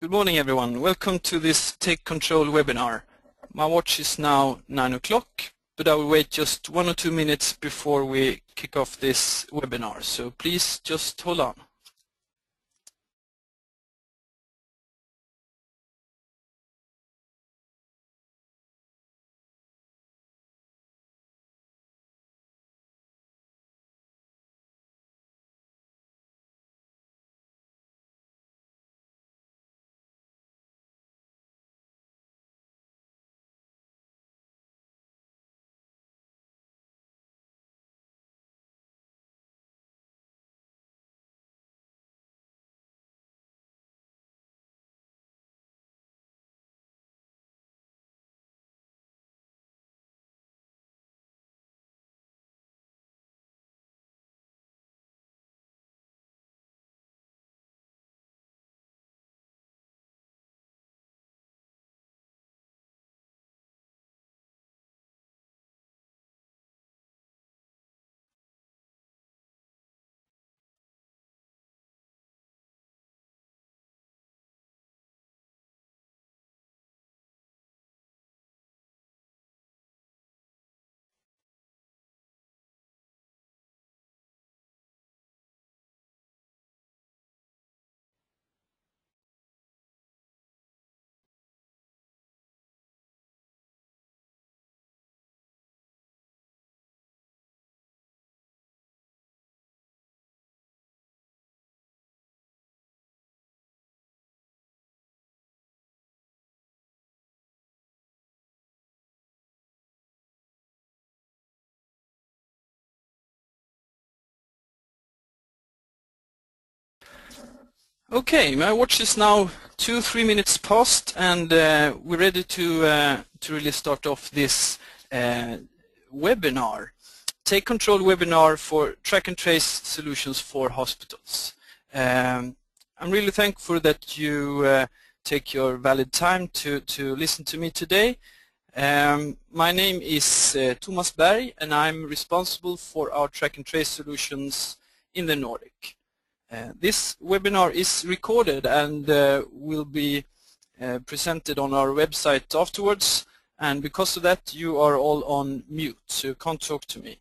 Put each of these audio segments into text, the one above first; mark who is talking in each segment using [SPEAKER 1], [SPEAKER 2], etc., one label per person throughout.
[SPEAKER 1] Good morning, everyone. Welcome to this Take Control webinar. My watch is now 9 o'clock, but I will wait just 1 or 2 minutes before we kick off this webinar, so please just hold on. Okay, my watch is now 2-3 minutes past, and we're ready to really start off this webinar. Take Control webinar for track and trace solutions for hospitals. I'm really thankful that you take your valid time to listen to me today. My name is Thomas Berg, and I'm responsible for our track and trace solutions in the Nordic. This webinar is recorded and will be presented on our website afterwards, and because of that you are all on mute, so you can't talk to me.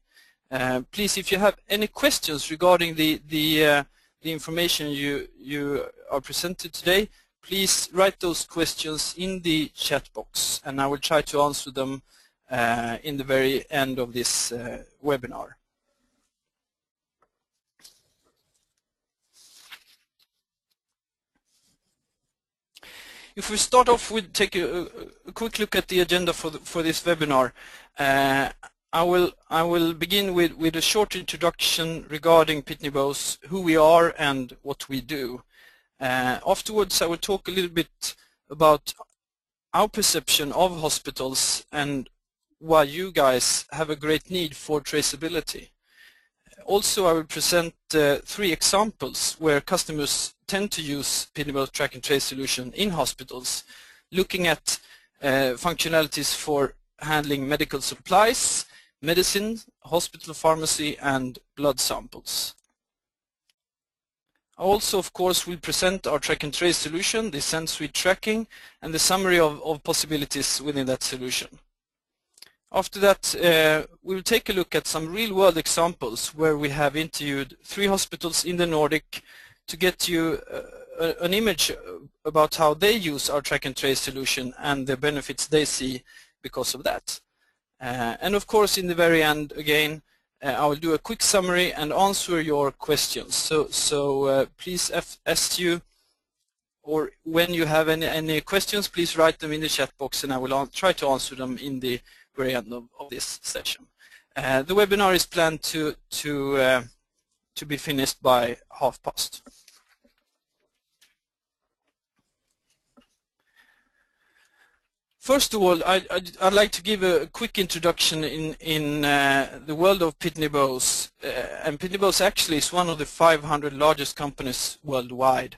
[SPEAKER 1] Please, if you have any questions regarding the information you are presented today, please write those questions in the chat box, and I will try to answer them in the very end of this webinar. If we start off with take a quick look at the agenda for this webinar, I will begin with a short introduction regarding Pitney Bowes, who we are and what we do. Afterwards, I will talk a little bit about our perception of hospitals and why you guys have a great need for traceability. Also, I will present 3 examples where customers tend to use Pitney Bowes track and trace solution in hospitals, looking at functionalities for handling medical supplies, medicine, hospital pharmacy, and blood samples. I also, of course, will present our track and trace solution, the SendSuite tracking, and the summary of possibilities within that solution. After that, we will take a look at some real-world examples where we have interviewed 3 hospitals in the Nordic to get you an image about how they use our track and trace solution and the benefits they see because of that. And of course, in the very end, again, I will do a quick summary and answer your questions. So please, ask you, or when you have any questions, please write them in the chat box, and I will try to answer them in the very end of this session. The webinar is planned to be finished by past. First of all, I'd like to give a quick introduction in the world of Pitney Bowes. And Pitney Bowes actually is one of the 500 largest companies worldwide,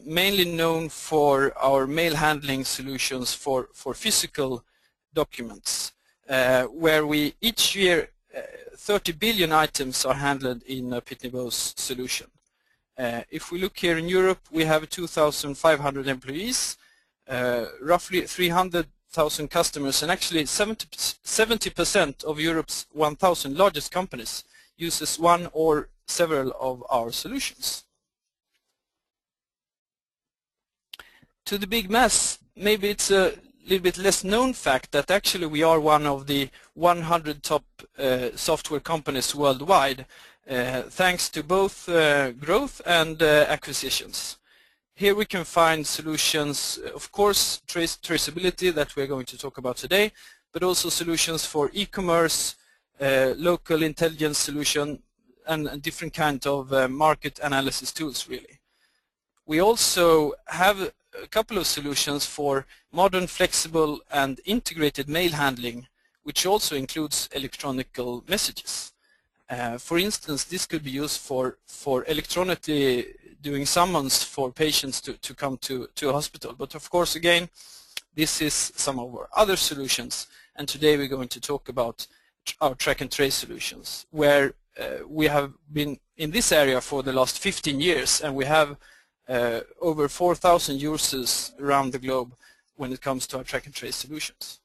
[SPEAKER 1] mainly known for our mail handling solutions for physical documents, where we each year 30 billion items are handled in a Pitney Bowes solution. If we look here in Europe, we have 2,500 employees, roughly 300,000 customers, and actually 70% of Europe's 1,000 largest companies uses one or several of our solutions. To the big mass, maybe it's a little bit less known fact that actually we are one of the 100 top software companies worldwide, thanks to both growth and acquisitions. Here we can find solutions, of course, traceability that we're going to talk about today, but also solutions for e-commerce, local intelligence solution, and different kinds of market analysis tools, really. We also have a couple of solutions for modern, flexible, and integrated mail handling, which also includes electronic messages. For instance, this could be used for electronically doing summons for patients to come to a hospital. But of course, again, this is some of our other solutions, and today we're going to talk about our track and trace solutions, where we have been in this area for the last 15 years, and we have over 4,000 users around the globe when it comes to our track and trace solutions.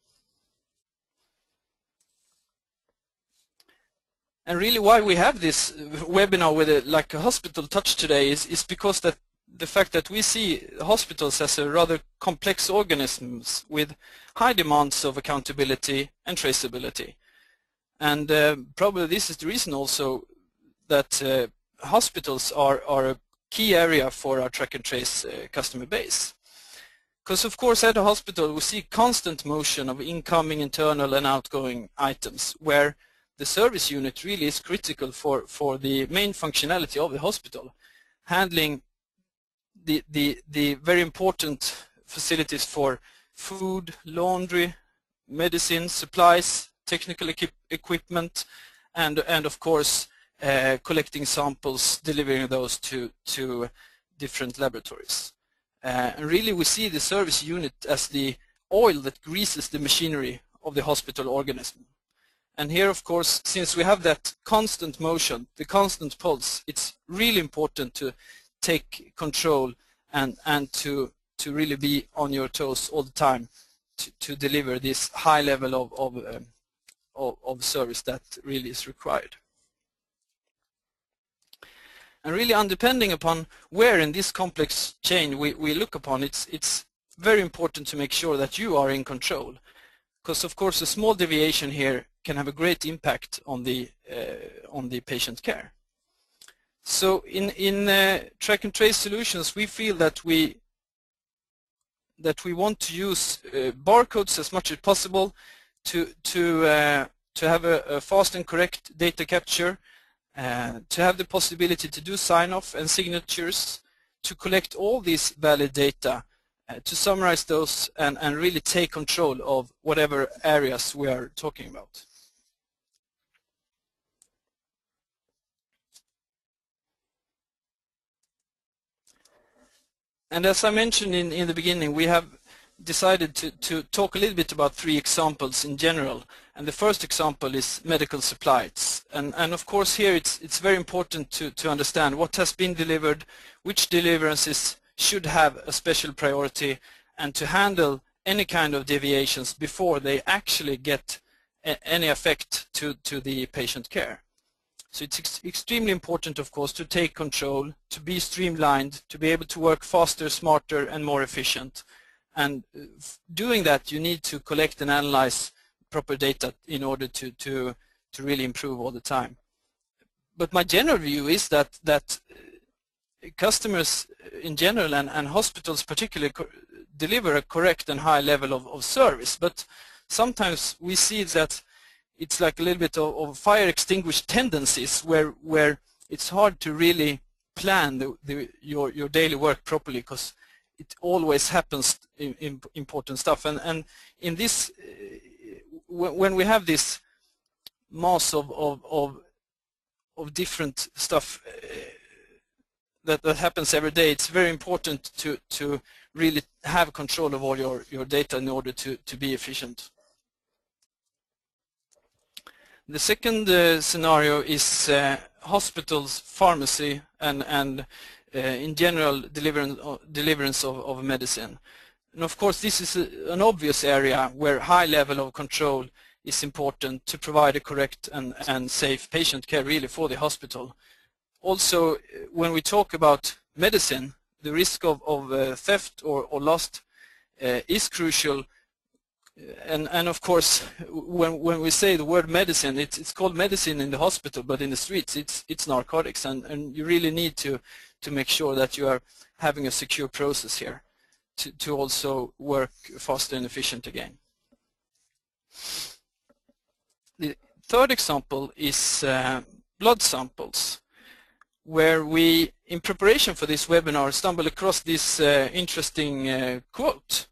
[SPEAKER 1] And really why we have this webinar with like a hospital touch today is because that the fact that we see hospitals as a rather complex organisms with high demands of accountability and traceability. And probably this is the reason also that hospitals are a key area for our track and trace customer base. Because of course at a hospital we see constant motion of incoming, internal and outgoing items, where the service unit really is critical for the main functionality of the hospital, handling the very important facilities for food, laundry, medicine, supplies, technical equipment, and of course collecting samples, delivering those to different laboratories. And really we see the service unit as the oil that greases the machinery of the hospital organism. And here, of course, since we have that constant motion, the constant pulse, it's really important to take control and to really be on your toes all the time to deliver this high level of service that really is required. And really, depending upon where in this complex chain we look upon, it's very important to make sure that you are in control, because of course a small deviation here can have a great impact on the patient care. So in track and trace solutions, we feel that we want to use barcodes as much as possible to have a fast and correct data capture, to have the possibility to do sign-off and signatures, to collect all these valid data, to summarize those and really take control of whatever areas we are talking about. And as I mentioned in the beginning, we have decided to talk a little bit about 3 examples in general. And the first example is medical supplies. And of course here it's very important to understand what has been delivered, which deliverances should have a special priority, and to handle any kind of deviations before they actually get any effect to the patient care. So it's extremely important, of course, to take control, to be streamlined, to be able to work faster, smarter and more efficient. And doing that, you need to collect and analyze proper data in order to really improve all the time. But my general view is that customers in general and hospitals particularly deliver a correct and high level of service. But sometimes we see that it's like a little bit of fire extinguished tendencies where it's hard to really plan your daily work properly, because it always happens in important stuff. And in this, when we have this mass of different stuff that happens every day, it's very important to really have control of all your data in order to be efficient. The second scenario is hospitals, pharmacy, and in general deliverance of medicine. And of course this is an obvious area where high level of control is important to provide a correct and safe patient care really for the hospital. Also, when we talk about medicine, the risk of theft or loss is crucial. And of course, when we say the word medicine, it's called medicine in the hospital, but in the streets it's narcotics, and you really need to make sure that you are having a secure process here to also work faster and efficient again. The third example is blood samples, where we, in preparation for this webinar, stumbled across this interesting quote.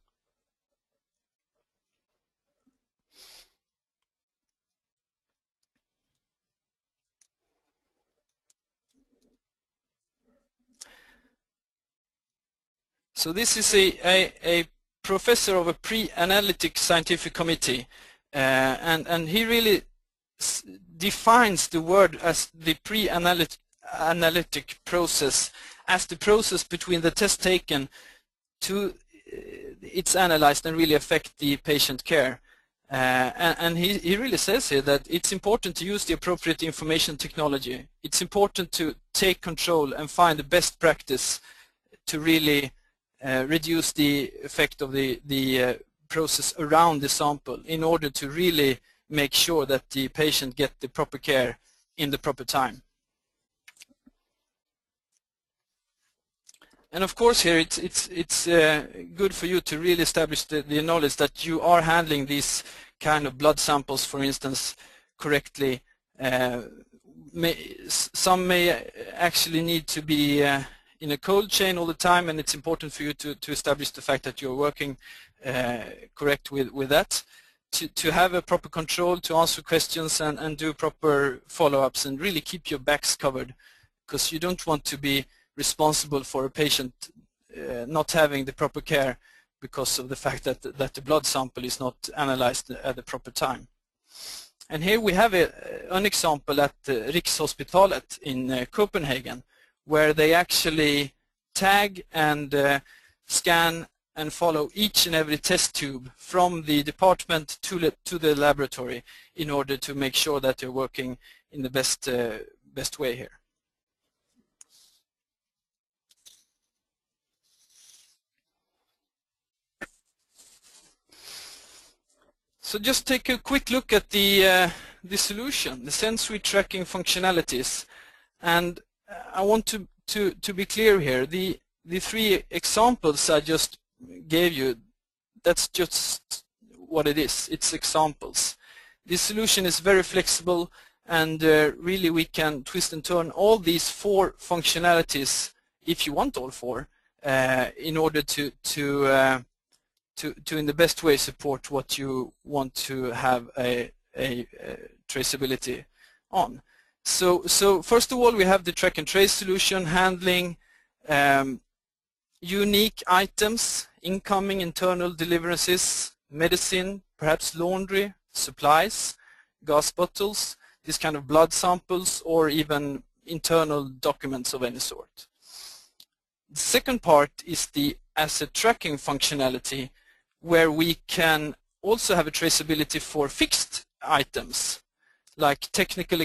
[SPEAKER 1] So this is a professor of a pre-analytic scientific committee, and he really defines the word as the pre-analytic process as the process between the test taken to it's analyzed and really affect the patient care. And he really says here that it's important to use the appropriate information technology. It's important to take control and find the best practice to really reduce the effect of the process around the sample in order to really make sure that the patient get the proper care in the proper time. And of course here it's good for you to really establish the knowledge that you are handling these kind of blood samples, for instance, correctly. Some may actually need to be in a cold chain all the time, and it's important for you to establish the fact that you're working correct with that, to have a proper control, to answer questions and do proper follow-ups and really keep your backs covered, because you don't want to be responsible for a patient not having the proper care because of the fact that the blood sample is not analyzed at the proper time. And here we have an example at Rikshospitalet in Copenhagen, where they actually tag and scan and follow each and every test tube from the department to the laboratory in order to make sure that they're working in the best way here. So just take a quick look at the solution, the sensory tracking functionalities, and I want to be clear here. The three examples I just gave you, that's just what it is. It's examples. This solution is very flexible, and really we can twist and turn all these four functionalities, if you want all four, in order to in the best way support what you want to have a traceability on. So first of all, we have the track and trace solution handling unique items, incoming, internal deliverances, medicine, perhaps laundry, supplies, gas bottles, this kind of blood samples, or even internal documents of any sort. The second part is the asset tracking functionality, where we can also have a traceability for fixed items like technical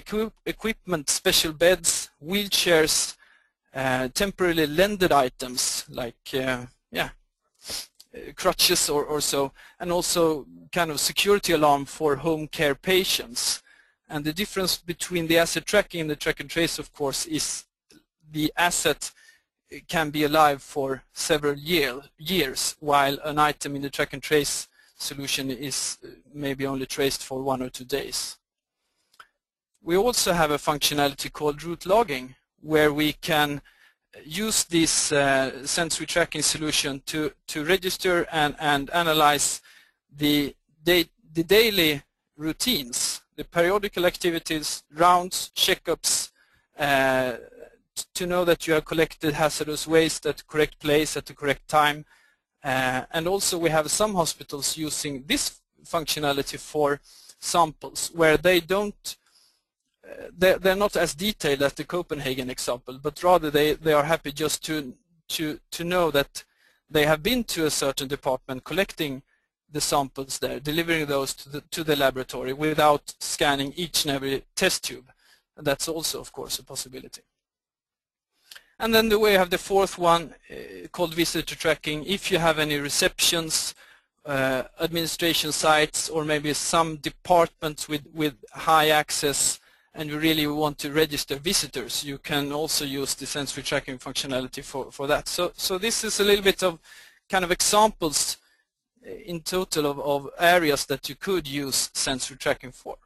[SPEAKER 1] equipment, special beds, wheelchairs, temporarily lended items like crutches or so, and also kind of security alarm for home care patients. And the difference between the asset tracking and the track and trace, of course, is the asset can be alive for several years, while an item in the track and trace solution is maybe only traced for 1 or 2 days. We also have a functionality called route logging, where we can use this sensory tracking solution to register and analyze the daily routines, the periodical activities, rounds, checkups, to know that you have collected hazardous waste at the correct place at the correct time. And also we have some hospitals using this functionality for samples where they don't they're not as detailed as the Copenhagen example, but rather they are happy just to know that they have been to a certain department collecting the samples there, delivering those to the laboratory without scanning each and every test tube. And that's also, of course, a possibility. And then we have the fourth one called visitor tracking. If you have any receptions, administration sites, or maybe some departments with high access, and you really want to register visitors, you can also use the sensory tracking functionality for that. So this is a little bit of kind of examples in total of areas that you could use sensory tracking for.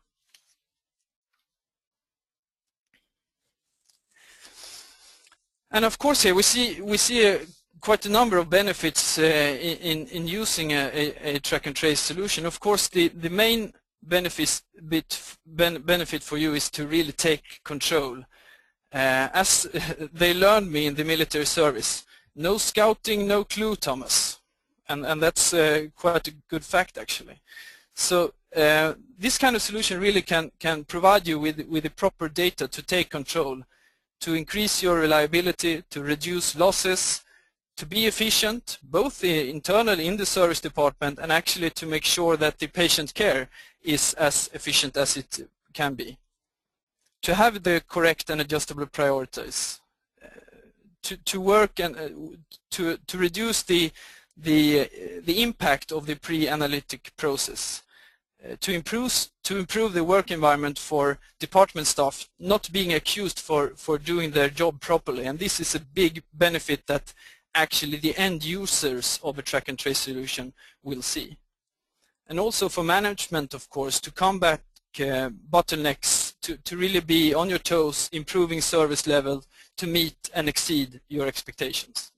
[SPEAKER 1] And of course here we see quite a number of benefits in using a track and trace solution. Of course the main benefit for you is to really take control. As they learned me in the military service, no scouting, no clue, Thomas. And that's quite a good fact, actually. So this kind of solution really can provide you with the proper data to take control, to increase your reliability, to reduce losses, to be efficient, both internally in the service department and actually to make sure that the patient care is as efficient as it can be. To have the correct and adjustable priorities, to work and to reduce the impact of the pre-analytic process, to improve the work environment for department staff not being accused for doing their job properly. And this is a big benefit that actually the end users of a track and trace solution will see. And also for management, of course, to combat bottlenecks, to really be on your toes, improving service level to meet and exceed your expectations.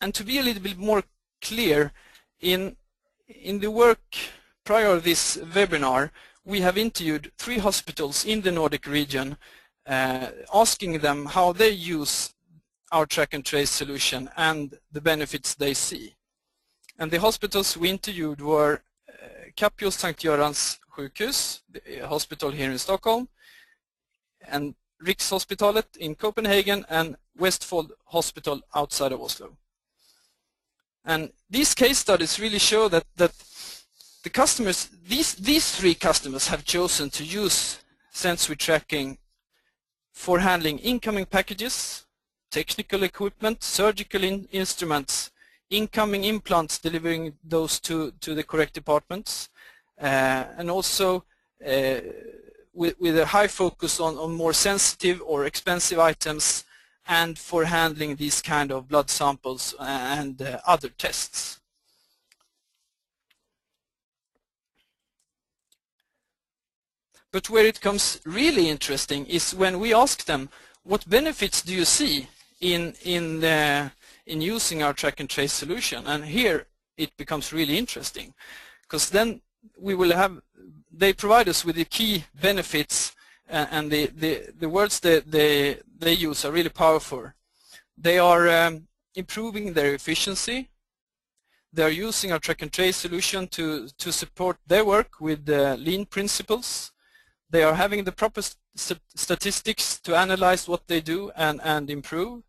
[SPEAKER 1] And to be a little bit more clear, in the work prior to this webinar, we have interviewed 3 hospitals in the Nordic region, asking them how they use our track and trace solution and the benefits they see. And the hospitals we interviewed were Capio Sankt Görans sjukhus, the hospital here in Stockholm, and Rikshospitalet in Copenhagen, and Westfold Hospital outside of Oslo. And these case studies really show that the customers, these 3 customers have chosen to use sensory tracking for handling incoming packages, technical equipment, surgical instruments, incoming implants, delivering those to the correct departments, and also with a high focus on more sensitive or expensive items, and for handling these kind of blood samples and other tests. But where it becomes really interesting is when we ask them, what benefits do you see in using our track and trace solution? And here it becomes really interesting, because then we will have, they provide us with the key benefits, and the words that they use are really powerful. They are improving their efficiency. They are using our track and trace solution to support their work with lean principles. They are having the proper statistics to analyze what they do and improve.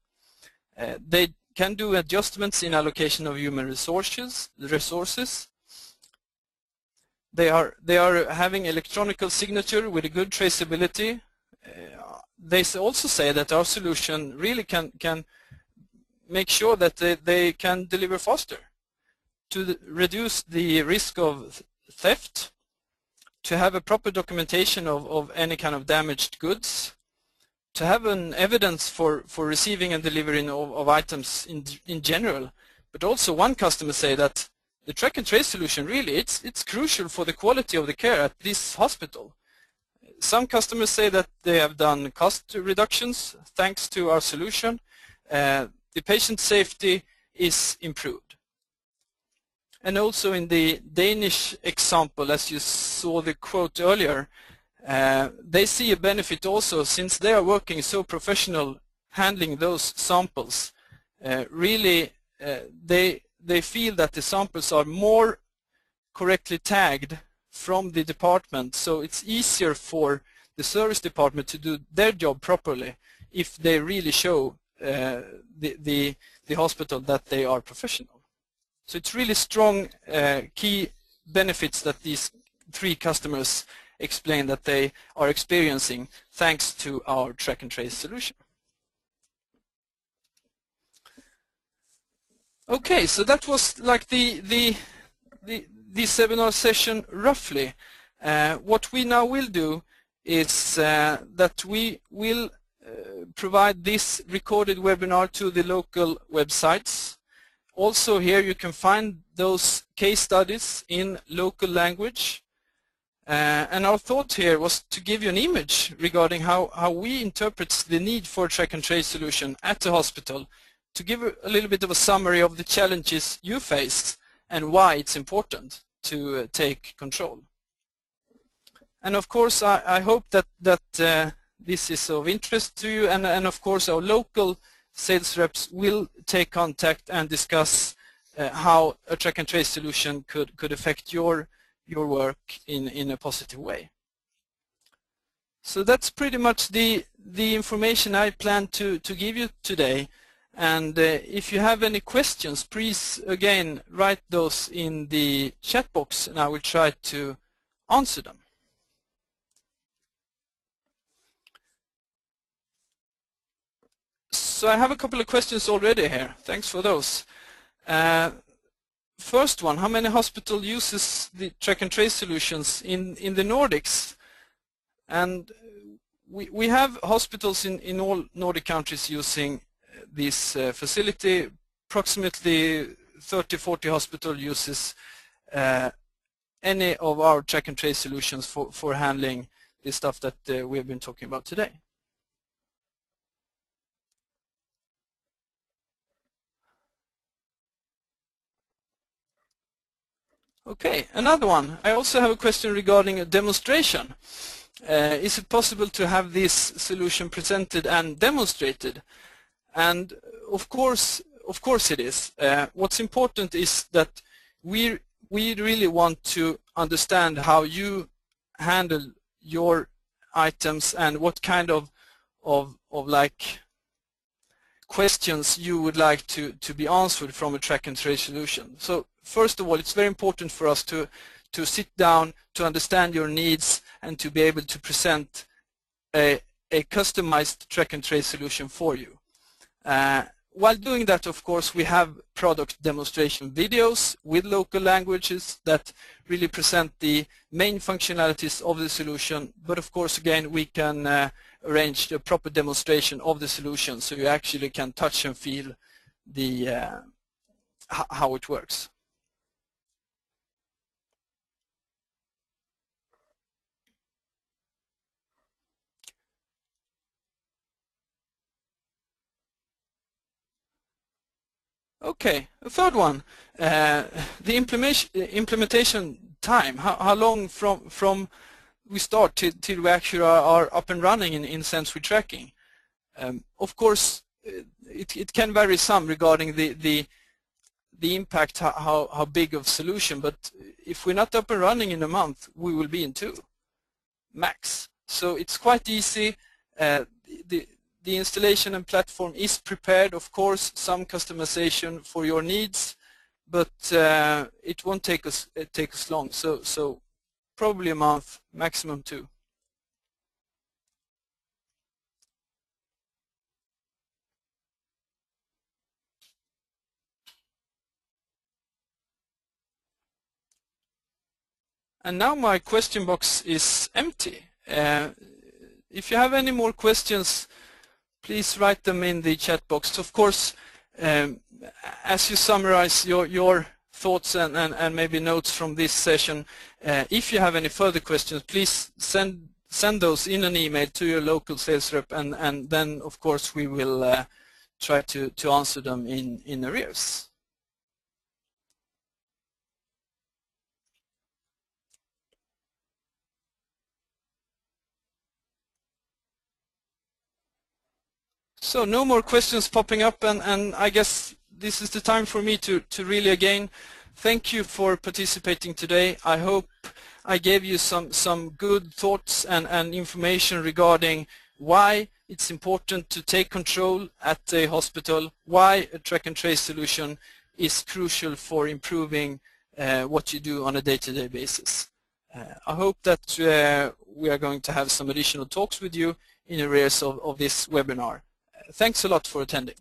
[SPEAKER 1] They can do adjustments in allocation of human resources. They are having electronic signature with a good traceability. They also say that our solution really can make sure that they can deliver faster, to reduce the risk of theft, to have a proper documentation of any kind of damaged goods, to have an evidence for receiving and delivering of items in general. But also one customer say that the track and trace solution really, it's crucial for the quality of the care at this hospital. Some customers say that they have done cost reductions thanks to our solution. The patient safety is improved. And also in the Danish example, as you saw the quote earlier, they see a benefit also, since they are working so professional handling those samples. Really, they feel that the samples are more correctly tagged from the department, so it's easier for the service department to do their job properly if they really show the hospital that they are professional. So it's really strong key benefits that these 3 customers explain that they are experiencing thanks to our track and trace solution. Okay, so that was like the seminar session roughly. What we now will do is that we will provide this recorded webinar to the local websites. Also here you can find those case studies in local language. And our thought here was to give you an image regarding how we interpret the need for a track and trace solution at the hospital, to give a little bit of a summary of the challenges you face and why it's important to take control. And of course I hope that this is of interest to you, and of course our local sales reps will take contact and discuss how a track and trace solution could affect your work in a positive way. So that's pretty much the information I plan to give you today. And if you have any questions, please again write those in the chat box and I will try to answer them. So I have a couple of questions already here. Thanks for those. First one, how many hospital uses the track and trace solutions in the Nordics? And we have hospitals in all Nordic countries using this facility. Approximately 30-40 hospital uses any of our track and trace solutions for handling the stuff that we have been talking about today. Okay, another one. I also have a question regarding a demonstration. Is it possible to have this solution presented and demonstrated? And of course it is. What's important is that we really want to understand how you handle your items and what kind of like questions you would like to be answered from a track and trace solution. So first of all, it's very important for us to sit down, to understand your needs, and to be able to present a customized track and trace solution for you. While doing that, of course, we have product demonstration videos with local languages that really present the main functionalities of the solution. But of course, again, we can arrange the proper demonstration of the solution so you actually can touch and feel the how it works. Okay, a third one, the implementation time. How long from we start till we actually are up and running in sensory tracking? Of course, it can vary some regarding the impact, how big of solution. But if we're not up and running in a month, we will be in 2 max. So it's quite easy. The installation and platform is prepared, of course, some customization for your needs, but it won't take us long. So probably a month, maximum 2. And now my question box is empty. If you have any more questions, please write them in the chat box. Of course, as you summarize your thoughts and maybe notes from this session, if you have any further questions, please send those in an email to your local sales rep, and then of course we will try to answer them in arrears. So no more questions popping up, and I guess this is the time for me to really again thank you for participating today. I hope I gave you some good thoughts and information regarding why it's important to take control at the hospital, why a track and trace solution is crucial for improving what you do on a day-to-day basis. I hope that we are going to have some additional talks with you in arrears of this webinar. Thanks a lot for attending.